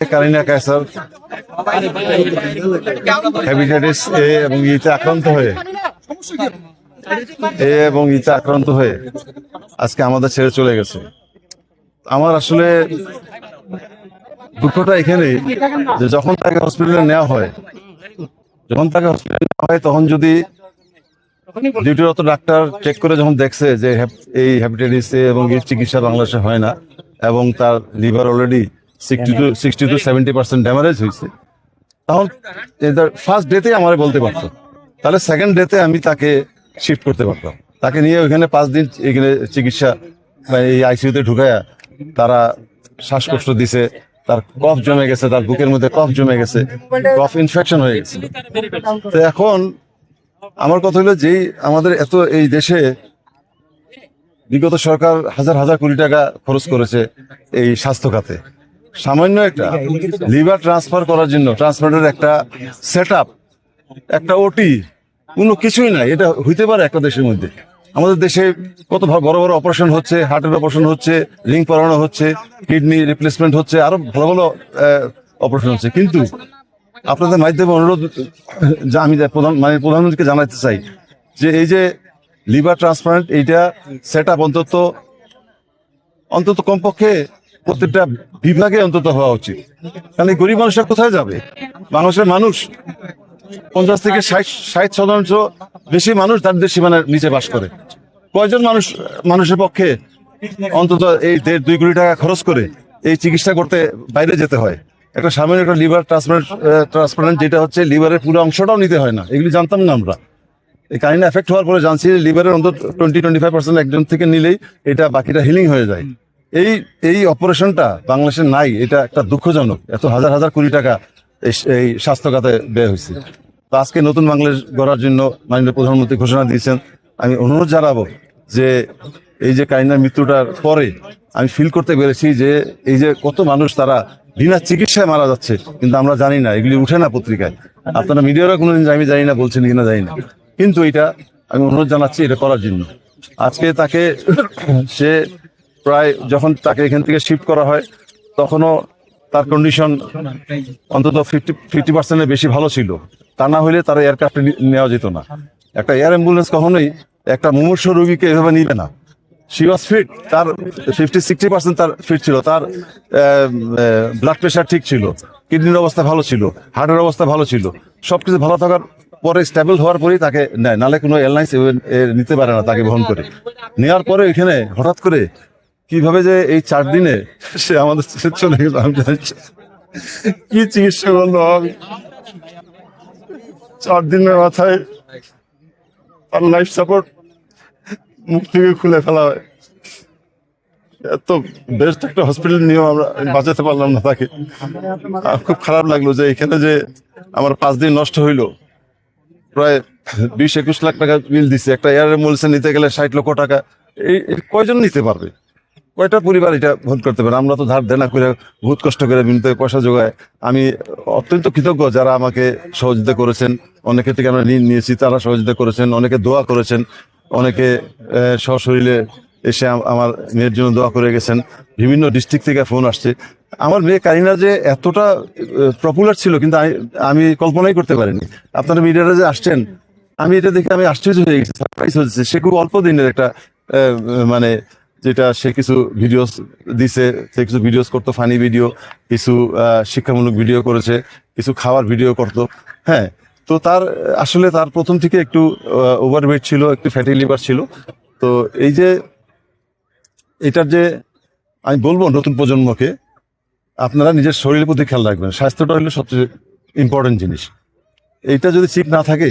Kareena Kaiser hepatitis A এবং ইতে আক্রান্ত হয়ে আজকে আমাদের ছেড়ে চলে গেছে। আমার আসলে দুঃখটা এখানে যে যখন তাকে হসপিটালে নেওয়া হয় তখন যদি ডিউটিরত ডাক্তার চেক করে যখন দেখছে যে এই হেপাটাইটিস এ এবং এর চিকিৎসা বাংলাদেশে হয় না এবং তার লিভার অলরেডি 60 to 70% ড্যামেজ হয়েছে, তখন ফার্স্ট ডেতে আমার বলতে পারতো, তাহলে সেকেন্ড ডেতে আমি তাকে শিফট করতে পারতাম। তাকে নিয়ে ওইখানে 5 দিন এখানে চিকিৎসা এই আইসিইউতে ঢুকায়া তারা শ্বাসকষ্ট দিছে, তার কফ জমে গেছে, তার বুকের মধ্যে কফ জমে গেছে, কফ ইনফেকশন হয়ে গেছে। তো এখন আমার কথা হলো যে আমাদের এত এই দেশে বিগত সরকার হাজার হাজার কোটি টাকা খরচ করেছে এই স্বাস্থ্য খাতে, সামান্য একটা লিভার ট্রান্সফার করার জন্য ট্রান্সপ্লান্টের একটা সেট আপ, একটা ওটি, কোনো কিছুই নাই। এটা হইতে পারে একটা দেশের মধ্যে? আমাদের দেশে কত বড় বড় অপারেশন হচ্ছে, হার্টের অপারেশন হচ্ছে, রিং পরানো হচ্ছে, কিডনি রিপ্লেসমেন্ট হচ্ছে, আরো ভালো ভালো অপারেশন হচ্ছে। কিন্তু আপনাদের মাধ্যমে অনুরোধ যা আমি প্রধানমন্ত্রীকে জানাতে চাই যে এই যে লিভার ট্রান্সপ্লান্ট এইটা সেট আপ অন্তত কমপক্ষে প্রত্যেকটা বিভাগে অন্তত হওয়া উচিত। কারণ এই গরিব মানুষরা কোথায় যাবে? বাংলাদেশের মানুষ 50 থেকে 60% বেশি মানুষ দারিদ্র্যের সীমানার নিচে বাস করে। কয়জন মানুষের পক্ষে অন্তত এই 1.5-2 কোটি টাকা খরচ করে এই চিকিৎসা করতে বাইরে যেতে হয়? একটা সামান্য একটা লিভার ট্রান্সপ্লান্ট যেটা হচ্ছে লিভারের পুরো অংশটাও নিতে হয় না, এগুলি জানতাম না আমরা। এই কাহিনী এফেক্ট হওয়ার পরে জানছি লিভারের অন্তত 20-25% একজন থেকে নিলেই এটা বাকিটা হিলিং হয়ে যায়। এই অপারেশনটা বাংলাদেশে নাই, এটা একটা দুঃখজনক। এত হাজার হাজার কোটি টাকা এই স্বাস্থ্য খাতে ব্যয় হয়েছে। তো আজকে নতুন বাংলাদেশ গড়ার জন্য মাননীয় প্রধানমন্ত্রী ঘোষণা দিয়েছেন। আমি অনুরোধ জানাবো যে এই যে কারিনার মৃত্যুটার পরে আমি ফিল করতে পেরেছি যে এই যে কত মানুষ তারা বিনা চিকিৎসায় মারা যাচ্ছে, কিন্তু আমরা জানি না, এগুলি উঠে না পত্রিকায়। আপনারা মিডিয়ারা কোনোদিন আমি জানি না বলছেন কিনা জানি না, কিন্তু এটা আমি অনুরোধ জানাচ্ছি এটা করার জন্য। আজকে তাকে সে প্রায় যখন তাকে এখান থেকে শিফট করা হয় তখনও তার কন্ডিশন অন্তত 50% বেশি ভালো ছিল। তা না হলে তার এয়ারক্রাফটে নেওয়া যেত না। একটা এয়ার অ্যাম্বুলেন্স কখনোই একটা মুমূর্ষ রোগীকে এভাবে নিবে না। শি ওয়াজ ফিট, তার 50-60% তার ফিট ছিল, তার ব্লাড প্রেশার ঠিক ছিল, কিডনির অবস্থা ভালো ছিল, হার্টের অবস্থা ভালো ছিল। সবকিছু ভালো থাকার পরে স্টেবল হওয়ার পরেই তাকে নেয়, নাহলে কোনো এয়ারলাইন্স নিতে পারে না তাকে বহন করে। নেওয়ার পরে এখানে হঠাৎ করে কিভাবে যে এই 4 দিনে সে আমাদের চলে গেল, আমি জানছি কি চিকিৎসা করলো। 4 দিনের মাথায় তার লাইফ সাপোর্ট মুখ থেকে খুলে ফেলা হয়। এত বেস্ট একটা হসপিটাল নিয়েও আমরা বাঁচাতে পারলাম না তাকে। খুব খারাপ লাগলো যে এখানে যে আমার 5 দিন নষ্ট হইলো। প্রায় 20-21 লাখ টাকা বিল দিচ্ছে। একটা এয়ার অ্যাম্বুলেন্স নিতে গেলে 60 লক্ষ টাকা। এই কয়জন নিতে পারবে? কয়টা পরিবার এটা ভোট করতে পারে? আমরা তো ধার দেনা করে বহুত কষ্ট করে বিনিয়োগ পয়সা যোগায়। আমি অত্যন্ত কৃতজ্ঞ যারা আমাকে সহযোগিতা করেছেন। অনেকের থেকে আমরা ঋণ নিয়েছি, তারা সহযোগিতা করেছেন। অনেকে দোয়া করেছেন, অনেকে সশরীরে এসে আমার মেয়ের জন্য দোয়া করে গেছেন। বিভিন্ন ডিস্ট্রিক্ট থেকে ফোন আসছে। আমার মেয়ে কারিনা যে এতটা পপুলার ছিল কিন্তু আমি কল্পনাই করতে পারিনি। আপনারা মিডিয়াতে যে আসছেন, আমি এটা দেখে আমি আশ্চর্য হয়ে গেছি, সারপ্রাইজ হয়েছে। সে খুব অল্প দিনের একটা মানে যেটা সে কিছু ভিডিওস দিছে, সে কিছু ভিডিওস করতো, ফানি ভিডিও, কিছু শিক্ষামূলক ভিডিও করেছে, কিছু খাওয়ার ভিডিও করতো। হ্যাঁ, তো তার আসলে তার প্রথম থেকে একটু ওভারওয়েট ছিল, একটু ফ্যাটি লিভার ছিল। তো এই যে এটার যে আমি বলবো নতুন প্রজন্মকে, আপনারা নিজের শরীরের প্রতি খেয়াল রাখবেন। স্বাস্থ্যটা হলো সবচেয়ে ইম্পর্টেন্ট জিনিস। এইটা যদি ঠিক না থাকে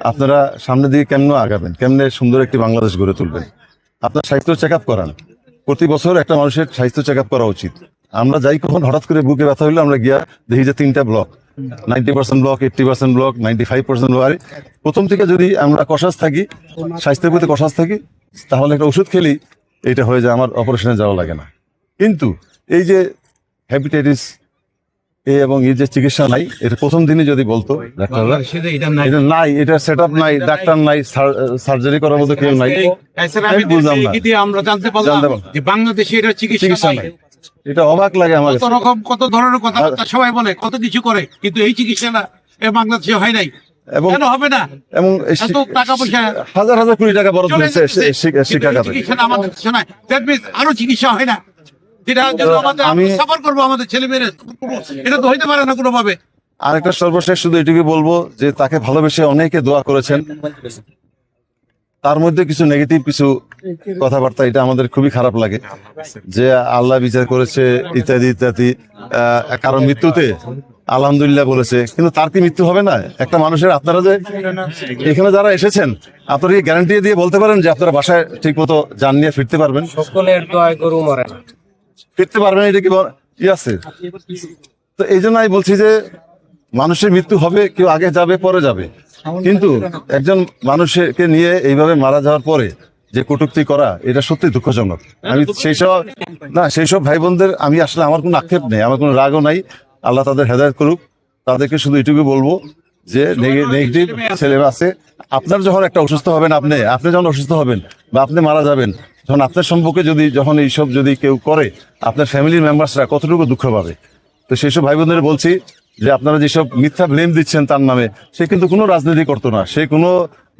আপনারা সামনের দিকে কেমন আগাবেন, কেমনে সুন্দর একটি বাংলাদেশ গড়ে তুলবেন? আপনার স্বাস্থ্য চেক আপ করান। প্রতি বছর একটা মানুষের স্বাস্থ্য চেক আপ করা উচিত। আমরা যাই কখন হঠাৎ করে বুকে ব্যথা হইলে আমরা গিয়া দেখি যে 3টা ব্লক, 90% ব্লক, 80% ব্লক, 95% ব্লক। প্রথম থেকে যদি আমরা কষাস থাকি, স্বাস্থ্যের প্রতি কষাস থাকি, তাহলে একটা ওষুধ খেলেই এটা হয়ে যায়, আমার অপারেশনে যাওয়া লাগে না। কিন্তু এই যে হেপাটাইটিস এ এবং এই যে চিকিৎসা নাই, এটা প্রথম দিনই যদি বলতো ডাক্তাররা এটা নাই, এটা সেট আপ নাই, ডাক্তার নাই, সার্জারি করার মতো কেউ নাই, বুঝলাম না। আমরা জানতে পারলাম যে বাংলাদেশে এটা চিকিৎসা নাই। এটা অবাক লাগে আমার কত কাছে। রকম কত ধরনের কথাবার্তা সবাই বলে, কত কিছু করে, কিন্তু এই চিকিৎসা না বাংলাদেশে হয় নাই। এবং কেন হবে না? এবং এত টাকা পয়সা হাজার হাজার কোটি টাকা বরাদ্দ চলে হয়েছে যাচ্ছে, কিন্তু শিক্ষা এই খাতে। চিকিৎসা না আমাদের দেশে নাই। That means আরো চিকিৎসা হয় না, যেটা জন্য আমাদের সাফার করবো, আমাদের ছেলে মেয়েরা এটা তো হইতে পারে না কোনোভাবে। আরেকটা সর্বশেষ শুধু এটুকু বলবো যে তাকে ভালোবেসে অনেকে দোয়া করেছেন, তার মধ্যে কিছু নেগেটিভ কিছু কথাবার্তা, এটা আমাদের খুবই খারাপ লাগে যে আল্লাহ বিচার করেছে ইত্যাদি ইত্যাদি। কারণ মৃত্যুতে আলহামদুলিল্লাহ বলেছে, কিন্তু তার কি মৃত্যু হবে না একটা মানুষের? আপনারা যে এখানে যারা এসেছেন, আপনারা কি গ্যারান্টি দিয়ে বলতে পারেন যে আপনারা বাসায় ঠিক মতো যান নিয়ে ফিরতে পারবেন? সকলের দোয়ায় গরু মরে না। ফিরতে পারবেন, এটা কি আছে? তো এই জন্য আমি বলছি যে মানুষের মৃত্যু হবে, কেউ আগে যাবে পরে যাবে, কিন্তু একজন মানুষকে নিয়ে এইভাবে মারা যাওয়ার পরে যে কটূক্তি করা, এটা সত্যি দুঃখজনক। আমি সেই সব ভাই বোনদের আমি আসলে আমার কোনো আক্ষেপ নেই, আমার কোনো রাগও নাই। আল্লাহ তাদের হেদায়েত করুক। তাদেরকে শুধু এটুকু বলবো যে নেগেটিভ ছেলে আছে, আপনার যখন একটা অসুস্থ হবেন, আপনি যখন অসুস্থ হবেন বা আপনি মারা যাবেন, যখন আপনার সম্পর্কে যখন এইসব যদি কেউ করে, আপনার ফ্যামিলির মেম্বার্সরা কতটুকু দুঃখ পাবে। তো সেই সব ভাই বোনদের বলছি যে আপনারা যেসব মিথ্যা ব্লেম দিচ্ছেন তার নামে, সে কিন্তু কোনো রাজনীতি করতো না, সে কোনো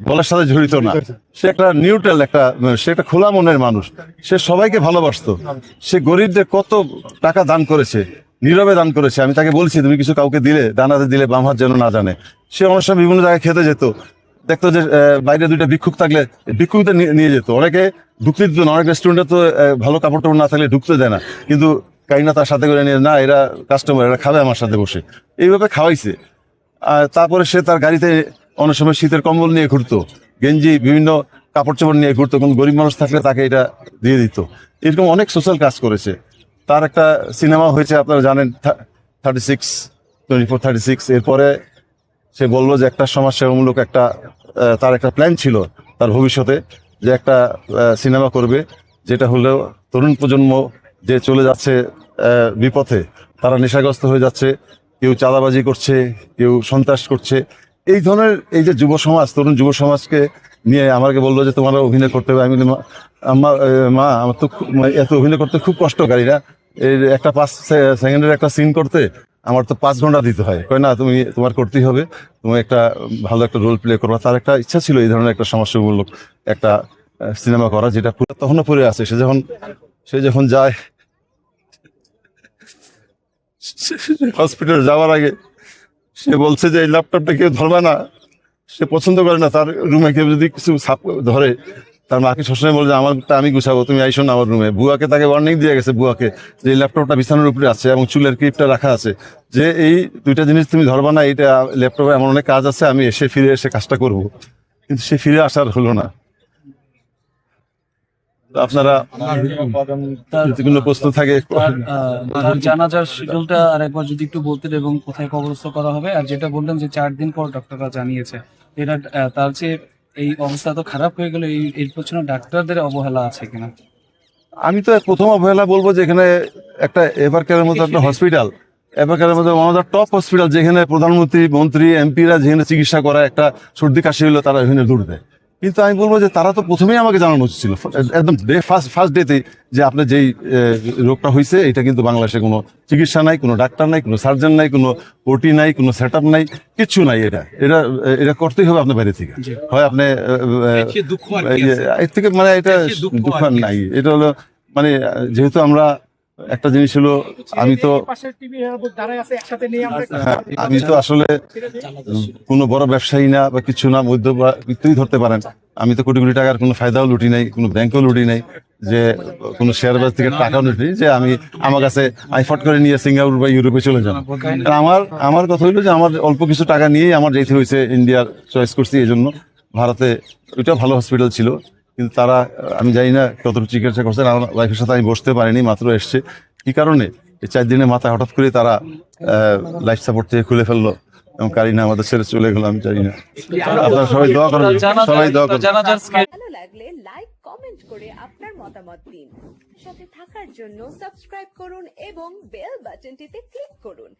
দলের সাথে জড়িত না, সে একটা নিউট্রাল, সে একটা খোলা মনের মানুষ, সে সবাইকে ভালোবাসতো, সে গরিবদের কত টাকা দান করেছে, নীরবে দান করেছে। আমি তাকে বলছি তুমি কিছু কাউকে দিলে, ডানাতে দিলে বাম হাত যেন না জানে। সে অনেক সময় বিভিন্ন জায়গায় খেতে যেত, দেখতো যে বাইরে দুইটা ভিক্ষুক থাকলে ভিক্ষুকদের নিয়ে যেত, অনেকে ঢুকতে দিত না, অনেক রেস্টুরেন্টে তো ভালো কাপড় টাপড় না থাকলে ঢুকতে দেয় না, কিন্তু কাইনা তার সাথে করে নিয়ে, না এরা কাস্টমার, এরা খাবে আমার সাথে বসে, এইভাবে খাওয়াইছে। আর তারপরে সে তার গাড়িতে অনেক সময় শীতের কম্বল নিয়ে ঘুরতো, গেঞ্জি বিভিন্ন কাপড় চোপড় নিয়ে ঘুরতো, কোন গরিব মানুষ থাকলে তাকে এটা দিয়ে দিত। এরকম অনেক সোশ্যাল কাজ করেছে। তার একটা সিনেমা হয়েছে, আপনারা জানেন, 36 এরপরে সে বললো যে একটা সমাজসেবামূলক তার একটা প্ল্যান ছিল তার ভবিষ্যতে, যে একটা সিনেমা করবে, যেটা হলো তরুণ প্রজন্ম যে চলে যাচ্ছে বিপথে, তারা নেশাগ্রস্ত হয়ে যাচ্ছে, কেউ চাঁদাবাজি করছে, কেউ সন্ত্রাস করছে, এই ধরনের এই যে যুব সমাজ, তরুণ যুব সমাজকে নিয়ে আমাকে বললো যে তোমার অভিনয় করতে হবে। আমি বললাম, মা আমার তো এত অভিনয় করতে খুব কষ্টকারী না, এই একটা 5 সেকেন্ডের একটা সিন করতে আমার তো 5 ঘন্টা দিতে হয়। কয় না, তোমার করতেই হবে, তুমি একটা ভালো একটা রোল প্লে করবা। তার একটা ইচ্ছা ছিল এই ধরনের একটা সমাজসেবামূলক একটা সিনেমা করা, যেটা তখনও পড়ে আছে। সে যখন যায় হসপিটাল যাওয়ার আগে সে বলছে যে এই ল্যাপটপটা কেউ ধরবে না, সে পছন্দ করে না তার রুমে কেউ যদি কিছু ছাপ ধরে। তার মাকে সবসময় বলে যে আমারটা আমি গুছাবো, তুমি আইসো না আমার রুমে। বুয়াকে তাকে ওয়ার্নিং দিয়ে গেছে, বুয়াকে, যে এই ল্যাপটপটা বিছানার উপরে আছে এবং চুলের ক্লিপটা রাখা আছে, যে এই দুইটা জিনিস তুমি ধরবা না, এটা ল্যাপটপে এমন অনেক কাজ আছে, আমি ফিরে এসে কাজটা করব। কিন্তু সে ফিরে আসার হলো না। আপনারা যদি কোনো প্রশ্ন থাকে, তার জানাজার শিডিউলটা আরেকবার যদি একটু বলতেন, এবং কোথায় কবরস্থ করা হবে। আর যেটা বললেন যে 4 দিন পর ডক্টররা জানিয়েছে, এটা তার যে এই অবস্থা তো খারাপ হয়ে গেল, এর পেছনে ডাক্তারদের অবহেলা আছে কিনা? আমি তো প্রথম অবহেলা বলবো যে এখানে একটা এভারকেয়ারের মতো একটা হসপিটাল, এভারকেয়ারের মতো one of the top hospital, যেখানে প্রধানমন্ত্রী, মন্ত্রী, এমপিরা যেখানে চিকিৎসা করা, একটা সর্দি কাশি হলো তারা এখানে দৌড় দেয়। কিন্তু আমি বলবো যে তারা তো প্রথমেই আমাকে জানানো উচিত ছিল, একদম ফার্স্ট ডেতে, যে আপনার যেই রোগটা হয়েছে এটা কিন্তু বাংলাদেশে কোনো চিকিৎসা নাই, কোনো ডাক্তার নাই, কোনো সার্জন নাই, কোনো ওটি নাই, কোনো সেট আপ নাই, কিচ্ছু নাই। এটা করতেই হবে আপনার বাইরে থেকে, হয় আপনি এর থেকে, মানে এটা দুঃখ নাই। এটা হলো মানে, যেহেতু আমরা একটা জিনিস হলো, আমি তো আসলে কোনো বড় ব্যবসায়ী না বা কিছু না, মধ্যবিত্তই ধরতে পারেন। আমি তো কোটি কোটি টাকার কোনো ফায়দাও লুটি নাই, কোনো ব্যাংকও লুটি নাই, যে কোনো শেয়ার বাজার থেকে টাকাও লুটি, যে আমার কাছে আমি ফট করে নিয়ে সিঙ্গাপুর বা ইউরোপে চলে যাব। আমার কথা হইলো যে আমার অল্প কিছু টাকা নিয়েই আমার যেতে হয়েছে, ইন্ডিয়ার চয়েস করছি। এই জন্য ভারতে ওইটা ভালো হসপিটাল ছিল, কিন্তু তারা, আমি জানি না কতটুকু চিকিৎসা করছেন। আমার ওয়াইফের সাথে আমি বসতে পারিনি, মাত্র এসছে। কি কারণে এই 4 দিনের মাথায় হঠাৎ করে তারা লাইফ সাপোর্ট থেকে খুলে ফেললো এবং কারিনা আমাদের ছেড়ে চলে গেল, আমি জানি না। আপনারা সবাই দোয়া করবেন, সবাই দোয়া করবেন। ভালো লাগলে লাইক, কমেন্ট করে আপনার মতামত দিন। সাথে থাকার জন্য সাবস্ক্রাইব করুন এবং বেল বাটনটিতে ক্লিক করুন।